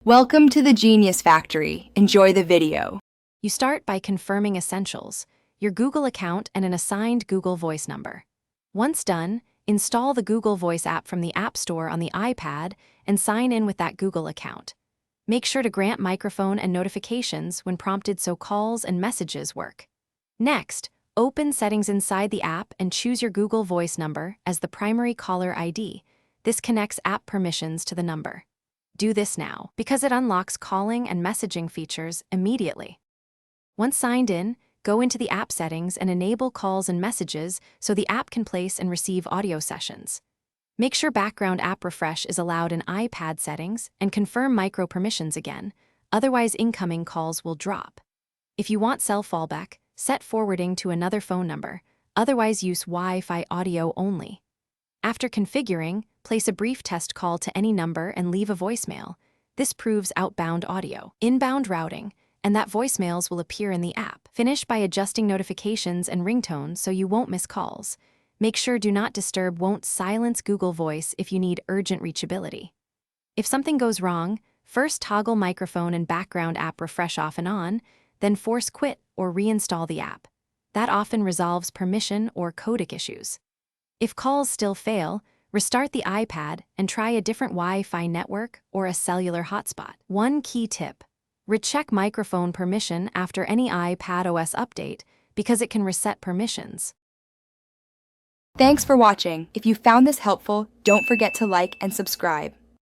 Welcome to the Genius Factory. Enjoy the video. You start by confirming essentials, your Google account and an assigned Google Voice number. Once done, install the Google Voice app from the App Store on the iPad and sign in with that Google account. Make sure to grant microphone and notifications when prompted so calls and messages work. Next, open Settings inside the app and choose your Google Voice number as the primary caller ID. This connects app permissions to the number. Do this now, because it unlocks calling and messaging features immediately. Once signed in, go into the app settings and enable calls and messages so the app can place and receive audio sessions. Make sure background app refresh is allowed in iPad settings and confirm micro permissions again, otherwise incoming calls will drop. If you want cell fallback, set forwarding to another phone number, otherwise use Wi-Fi audio only. After configuring, place a brief test call to any number and leave a voicemail. This proves outbound audio. Inbound routing, and that voicemails will appear in the app. Finish by adjusting notifications and ringtones so you won't miss calls. Make sure Do Not Disturb won't silence Google Voice if you need urgent reachability. If something goes wrong, first toggle microphone and background app refresh off and on, then force quit or reinstall the app. That often resolves permission or codec issues. If calls still fail, restart the iPad and try a different Wi-Fi network or a cellular hotspot. One key tip: recheck microphone permission after any iPadOS update because it can reset permissions. Thanks for watching. If you found this helpful, don't forget to like and subscribe.